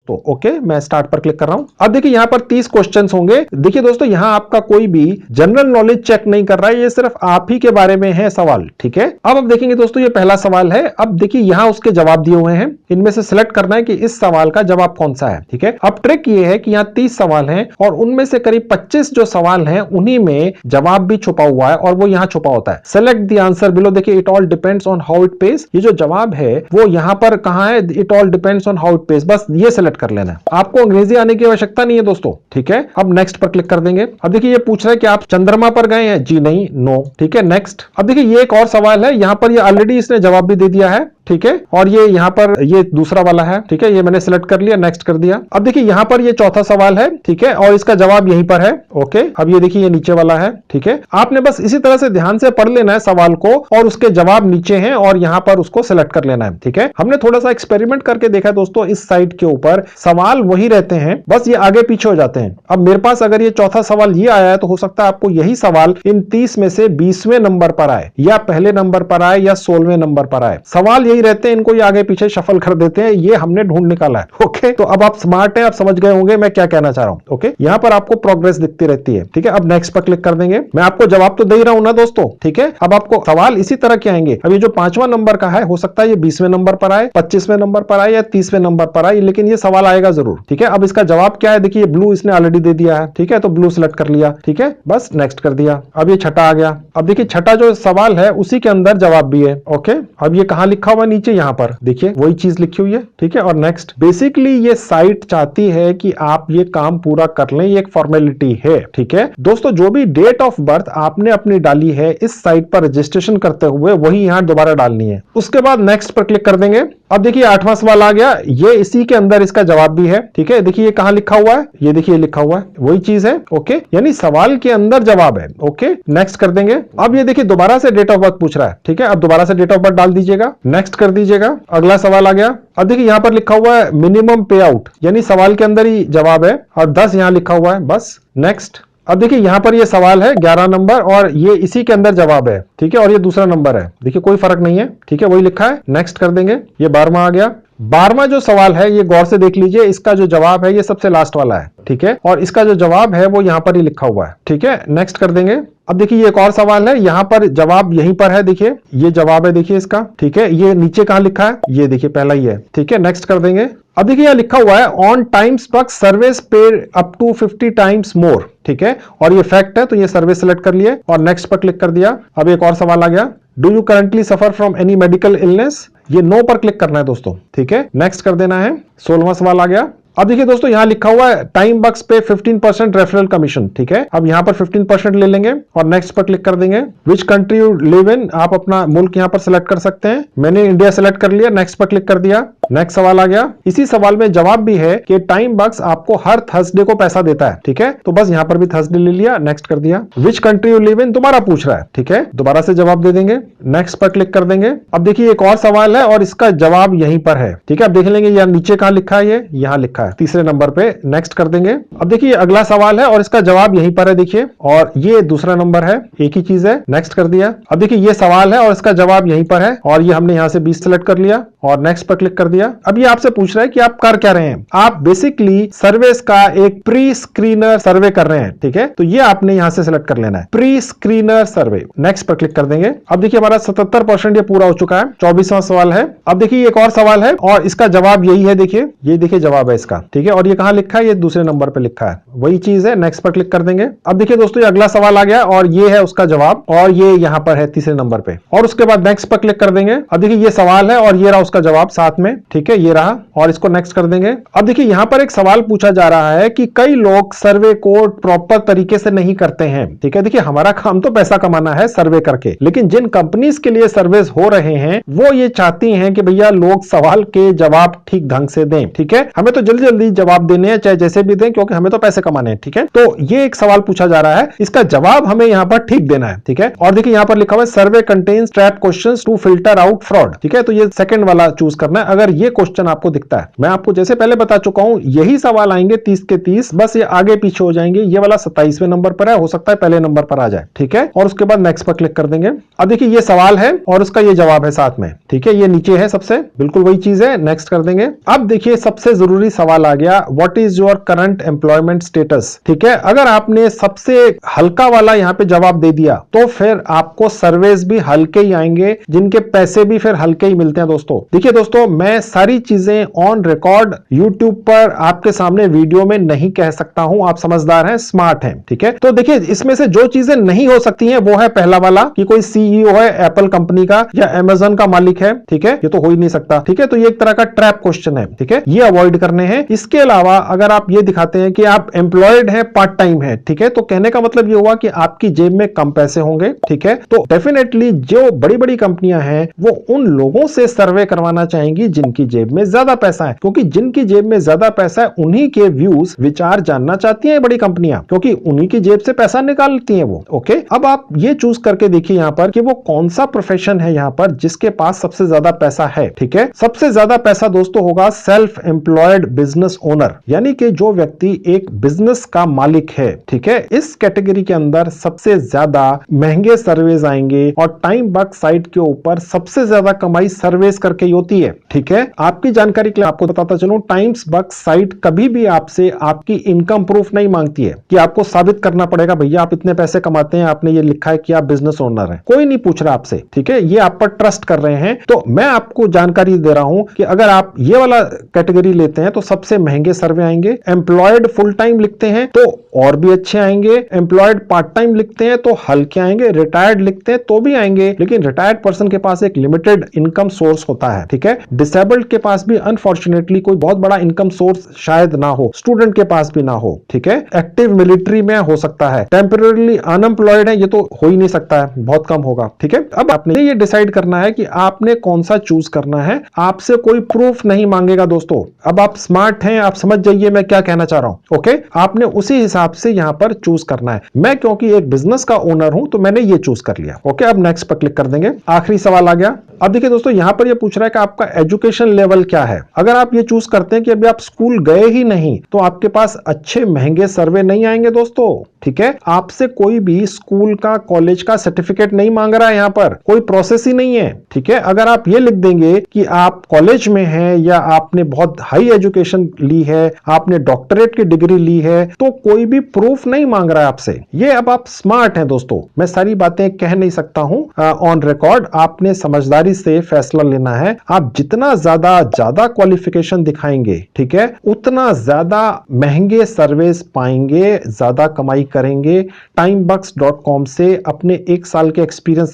तो ओके, मैं स्टार्ट पर क्लिक कर रहा हूं। अब देखिए यहां पर 30 क्वेश्चंस होंगे। देखिए दोस्तों, यहां आपका कोई भी जनरल नॉलेज चेक नहीं कर रहा है, ये सिर्फ आप ही के बारे में है सवाल, ठीक है। अब देखेंगे दोस्तों, ये पहला सवाल है। अब देखिए यहां उसके जवाब दिए हुए हैं, इनमें से सिलेक्ट करना है कि इस सवाल का जवाब कौन सा है, ठीक है। अब ट्रिक ये है कि यहां 30 सवाल हैं और उनमें से करीब 25 जो सवाल हैं उन्हीं में जवाब भी छुपा हुआ है और वो यहां छुपा होता है। Select the answer below. देखिए it all depends on how it page, ये जो जवाब है वो यहां पर कहां है, it all depends on how it page, बस ये सेलेक्ट कर लेना है। आपको अंग्रेजी आने की आवश्यकता नहीं है दोस्तों, ठीक है। अब नेक्स्ट पर क्लिक कर देंगे। अब देखिए ये पूछ रहा है कि आप चंद्रमा पर गए हैं, जी नहीं, नो, ठीक है। नेक्स्ट। अब देखिए ये एक और सवाल है, यहां पर ये ऑलरेडी इसने जवाब भी दे दिया है, ठीक है। और ये यहां पर ये दूसरा वाला है, ठीक है, ये मैंने सिलेक्ट कर लिया, नेक्स्ट कर दिया। अब देखिए यहां पर ये चौथा सवाल है, ठीक है, और इसका जवाब यहीं पर है, ओके। अब ये देखिए ये नीचे वाला है, ठीक है। आपने बस इसी तरह से ध्यान से पढ़ लेना है सवाल को और उसके जवाब नीचे हैं और यहां पर उसको सिलेक्ट कर लेना है, ठीक है। हमने थोड़ा सा एक्सपेरिमेंट करके देखा दोस्तों, इस साइट के ऊपर सवाल वही रहते हैं, बस ये आगे पीछे हो जाते हैं। अब मेरे पास अगर ये चौथा सवाल ये आया है तो हो सकता है आपको यही सवाल इन 30 में से 20वें नंबर पर आए या पहले नंबर पर आए या 16वें नंबर पर आए। सवाल यही रहते हैं, इनको ये आगे पीछे शफल कर देते हैं, ये हमने ढूंढ निकाला है, ओके। तो अब आप स्मार्ट हैं, आप समझ गए होंगे मैं क्या कहना चाह रहा हूं, ओके। यहां पर आपको प्रोग्रेस दिखती रहती है, ठीक है। अब नेक्स्ट पर क्लिक कर देंगे। मैं आपको जवाब तो दे ही रहा हूं ना दोस्तों, ठीक है। अब आपको सवाल इसी तरह के आएंगे। अब ये जो 5वां नंबर का है, हो सकता है ये 20वें नंबर पर आए, 25वें नंबर पर आए या 30वें नंबर पर आए, लेकिन ये सवाल आएगा जरूर, ठीक है। अब इसका जवाब क्या है, देखिए ब्लू इसने ऑलरेडी दे दिया है, ठीक है, तो ब्लू सिलेक्ट कर लिया, ठीक है, बस नेक्स्ट कर दिया। अब ये छठा आ गया। अब देखिए छठा जो सवाल है उसी के अंदर जवाब भी है, ओके। अब ये कहां लिखा हुआ है, नीचे यहां पर देखिए वही चीज लिखी हुई है, ठीक है। और नेक्स्ट। बेसिकली ये साइट चाहती है कि आप ये काम पूरा कर लें, ये एक फॉर्मेलिटी है, ठीक है दोस्तों। जो भी डेट ऑफ बर्थ आपने अपनी डाली है इस साइट पर रजिस्ट्रेशन करते हुए, वही यहां दोबारा डालनी है। उसके बाद नेक्स्ट पर क्लिक कर देंगे। अब देखिए 8वां सवाल आ गया, ये इसी के अंदर इसका जवाब भी है, ठीक है। देखिए ये कहां लिखा हुआ है, ये देखिए लिखा हुआ है, वही चीज है, ओके। यानी सवाल के अंदर जवाब है, ओके। नेक्स्ट कर देंगे। अब ये देखिए दोबारा से डेट ऑफ बर्थ पूछ रहा है, ठीक है। अब दोबारा से डेट ऑफ बर्थ डाल दीजिएगा, नेक्स्ट कर दीजिएगा। अगला सवाल आ गया। अब देखिए यहां पर लिखा हुआ है मिनिमम पे आउट, यानी सवाल के अंदर ही जवाब है और 10 यहां लिखा हुआ है, बस नेक्स्ट। अब देखिए यहां पर ये सवाल है 11 नंबर और ये इसी के अंदर जवाब है, ठीक है, और ये दूसरा नंबर है, देखिए कोई फर्क नहीं है, ठीक है, वही लिखा है, नेक्स्ट कर देंगे। ये 12वां आ गया। 12वां जो सवाल है ये गौर से देख लीजिए, इसका जो जवाब है ये सबसे लास्ट वाला है, ठीक है, और इसका जो जवाब है वो यहां पर ही लिखा हुआ है, ठीक है, नेक्स्ट कर देंगे। अब देखिए ये एक और सवाल है, यहां पर जवाब यहीं पर है, देखिए ये जवाब है, देखिए इसका, ठीक है। ये नीचे कहां लिखा है, ये देखिए पहला ही है, ठीक है, नेक्स्ट कर देंगे। अब देखिए यहां लिखा हुआ है on times bucks service paid up to 50 times more, ठीक है, और ये फैक्ट है तो ये सर्विस सेलेक्ट कर लिए और नेक्स्ट पर क्लिक कर दिया। अब एक और सवाल आ गया, do you currently suffer from any medical illness, ये नो पर क्लिक करना है दोस्तों, ठीक है, नेक्स्ट कर देना है। 16वां सवाल आ गया। अब देखिए दोस्तों यहां लिखा हुआ है टाइम बक्स पे 15% रेफरल कमीशन, ठीक है। अब यहां पर 15% ले लेंगे और नेक्स्ट पर क्लिक कर देंगे। Which country you live in, आप अपना मुल्क यहां पर सिलेक्ट कर सकते हैं, मैंने इंडिया सिलेक्ट कर लिया, नेक्स्ट पर क्लिक कर दिया। नेक्स्ट सवाल आ गया। इसी सवाल में जवाब भी है कि टाइम बक्स आपको हर थर्सडे को पैसा देता है, ठीक है, तो बस यहां पर भी थर्सडे ले लिया, नेक्स्ट कर दिया। Which country you live in दोबारा पूछ रहा है, ठीक है, दोबारा से जवाब दे देंगे, नेक्स्ट पर क्लिक कर देंगे। अब देखिए एक और सवाल है और इसका जवाब यहीं पर है, ठीक है। अब देख लेंगे यहां नीचे कहां लिखा है, ये यहां लिखा है तीसरे नंबर पे, नेक्स्ट कर देंगे। अब देखिए अगला सवाल है और इसका जवाब यहीं पर है, देखिए, और ये दूसरा नंबर है, एक ही चीज है, नेक्स्ट कर दिया। अब देखिए ये सवाल है और इसका जवाब यहीं पर है और ये हमने यहां से 20 सेलेक्ट कर लिया और नेक्स्ट पर क्लिक कर दिया। अब ये आपसे पूछ रहा है कि आप कर क्या रहे हैं, आप बेसिकली सर्विस का एक प्री स्क्रीनर सर्वे कर रहे हैं, ठीक है, तो ये आपने यहां से सिलेक्ट कर लेना है, प्री स्क्रीनर सर्वे, नेक्स्ट पर क्लिक कर देंगे। अब देखिए हमारा 77% ये पूरा हो चुका है। 24वां सवाल है। अब देखिए एक और सवाल है और इसका जवाब यही है, देखिए ये देखिए जवाब है इसका, ठीक है, और ये कहां लिखा है, ये दूसरे नंबर पे लिखा है, वही चीज है, नेक्स्ट पर क्लिक कर देंगे। अब देखिए दोस्तों ये अगला सवाल आ गया और ये है उसका जवाब और ये यहां पर है तीसरे नंबर पे, और उसके बाद नेक्स्ट पर क्लिक कर देंगे। अब देखिए ये सवाल है और ये रहा उसका जवाब साथ में, ठीक है, ये रहा, और इसको नेक्स्ट कर देंगे। अब देखिए यहां पर एक सवाल पूछा जा रहा है कि कई लोग सर्वे को प्रॉपर तरीके से नहीं करते हैं, ठीक है। देखिए हमारा काम तो पैसा कमाना है सर्वे करके, लेकिन जिन कंपनीज के लिए सर्विस हो रहे हैं वो ये चाहती हैं कि भैया लोग सवाल के जवाब ठीक ढंग से दें, ठीक है। हमें तो जल्दी जल्दी जवाब देने हैं, चाहे जैसे भी दें, क्योंकि हमें तो पैसे कमाने हैं, ठीक है। तो ये एक सवाल पूछा जा रहा है, इसका जवाब हमें यहां पर ठीक देना है, ठीक है। और देखिए यहां पर लिखा हुआ है survey contains trap questions to filter out fraud, ठीक है, तो ये सेकंड वाला वाला चूज करना है अगर ये क्वेश्चन आपको दिखता है। मैं आपको जैसे पहले बता चुका हूं यही सवाल आएंगे 30 के 30, बस ये आगे पीछे हो जाएंगे। ये वाला 27वें नंबर पर है, हो सकता है पहले नंबर पर आ जाए, ठीक है। और उसके बाद नेक्स्ट पर क्लिक कर देंगे। अब देखिए ये सवाल है और उसका ये जवाब है साथ में, ठीक है। ये नीचे है सबसे, बिल्कुल वही चीज है, नेक्स्ट कर देंगे। अब देखिए सबसे जरूरी सवाल आ गया, what is your current employment status, ठीक है। अगर आपने सबसे हल्का वाला यहाँ पे जवाब दे दिया तो फिर आपको सर्वेस भी हल्के ही आएंगे, जिनके पैसे भी फिर हल्के ही मिलते हैं दोस्तों। देखिए दोस्तों, मैं सारी चीजें ऑन रिकॉर्ड यूट्यूब पर आपके सामने वीडियो में नहीं कह सकता हूं। आप समझदार हैं, स्मार्ट हैं, ठीक है। तो देखिए इसमें से जो चीजें नहीं हो सकती हैं वो है पहला वाला कि कोई सीईओ है एप्पल कंपनी का या अमेज़न का मालिक है, ठीक है, ये तो हो ही नहीं सकता, ठीक है। तो ये एक तरह का ट्रैप क्वेश्चन है, ठीक है, ये अवॉइड करने हैं। इसके अलावा अगर आप ये दिखाते हैं कि आप एम्प्लॉयड है, पार्ट टाइम है, ठीक है, तो कहने का मतलब ये हुआ कि आपकी जेब में कम पैसे होंगे, ठीक है। तो डेफिनेटली जो बड़ी बड़ी कंपनियां हैं वो उन लोगों से सर्वे करवाना चाहेंगी जिनकी जेब में ज्यादा पैसा है, क्योंकि जिनकी जेब में ज्यादा पैसा है उन्हीं के व्यूज विचार जानना चाहती हैं बड़ी कंपनियां, क्योंकि उन्हीं की जेब से पैसा निकालती हैं वो। ओके, अब आप ये चूज करके देखिए यहां पर कि वो कौन सा प्रोफेशन है यहां पर जिसके पास सबसे ज्यादा पैसा है, ठीक है। सबसे ज्यादा पैसा दोस्तों होगा सेल्फ एम्प्लॉयड बिजनेस ओनर, यानी कि जो व्यक्ति एक बिजनेस का मालिक है, ठीक है। इस कैटेगरी के अंदर सबसे ज्यादा महंगे सर्वेज आएंगे और टाइम बग साइट के ऊपर सबसे ज्यादा कमाई सर्वेस करके ही होती है, ठीक है। आपकी जानकारी के लिए आपको बताता चलूं, टाइम्स बग साइट कभी भी आपसे आपकी इनकम प्रूफ नहीं मांगती है कि आपको साबित करना पड़ेगा भैया आप इतने पैसे कमाते हैं, आपने ये लिखा है कि आप बिजनेस ओनर हैं। कोई नहीं पूछ रहा आपसे, ठीक है, ये आप पर ट्रस्ट कर रहे हैं। तो मैं आपको जानकारी दे रहा हूं कि अगर आप ये वाला कैटेगरी लेते हैं तो सबसे महंगे सर्वे आएंगे। एम्प्लॉयड फुल टाइम लिखते हैं तो और भी अच्छे आएंगे, एम्प्लॉयड पार्ट टाइम लिखते हैं तो हल्के आएंगे, रिटायर्ड लिखते हैं तो भी आएंगे, लेकिन रिटायर्ड पर्सन के पास एक लिमिटेड इनकम सोर्स होता है, ठीक है। डिसेबल्ड के पास भी अनफॉर्चुनेटली कोई बहुत बड़ा इनकम सोर्स शायद ना हो, स्टूडेंट के पास भी ना हो, ठीक है। एक्टिव मिलिट्री में हो सकता है, टेम्पररीली अनएम्प्लॉयड है, ये तो हो ही नहीं सकता है, बहुत कम होगा, ठीक है। अब आपने ये डिसाइड करना है कि आपने कौन सा चूज करना है। आपसे कोई प्रूफ नहीं मांगेगा दोस्तों। अब आप स्मार्ट हैं, आप समझ जाइए मैं क्या कहना चाह रहा हूं, ओके। आपने उसी हिसाब से यहां पर चूज करना है। मैं क्योंकि एक बिजनेस का ओनर हूं तो मैंने ये चूज कर लिया, ओके। अब नेक्स्ट पर क्लिक कर देंगे। आखिरी सवाल आ गया। अब देखिए दोस्तों, यहां पर ये पूछ रहा है कि आपका एजुकेशन लेवल क्या है। अगर आप ये चूज करते हैं कि अभी आप स्कूल गए ही नहीं तो आपके पास अच्छे महंगे सर्वे नहीं आएंगे दोस्तों, ठीक है। आपसे कोई भी स्कूल का कॉलेज का सर्टिफिकेट नहीं मांग रहा है, यहां पर कोई प्रोसेस ही नहीं है, ठीक है। अगर आप ये लिख देंगे कि आप कॉलेज में हैं या आपने बहुत हाई एजुकेशन ली है, आपने डॉक्टरेट की डिग्री ली है, तो कोई भी प्रूफ नहीं मांग रहा है आपसे। ये अब आप स्मार्ट हैं दोस्तों, मैं सारी बातें कह नहीं सकता हूं ऑन रिकॉर्ड। आपने समझदारी से फैसला लेना है। आप जितना ज्यादा क्वालिफिकेशन दिखाएंगे, ठीक है, उतना ज्यादा महंगे सर्विस पाएंगे, ज्यादा कमाई करेंगे। timebux.com से अपने 1 साल के एक्सपीरियंस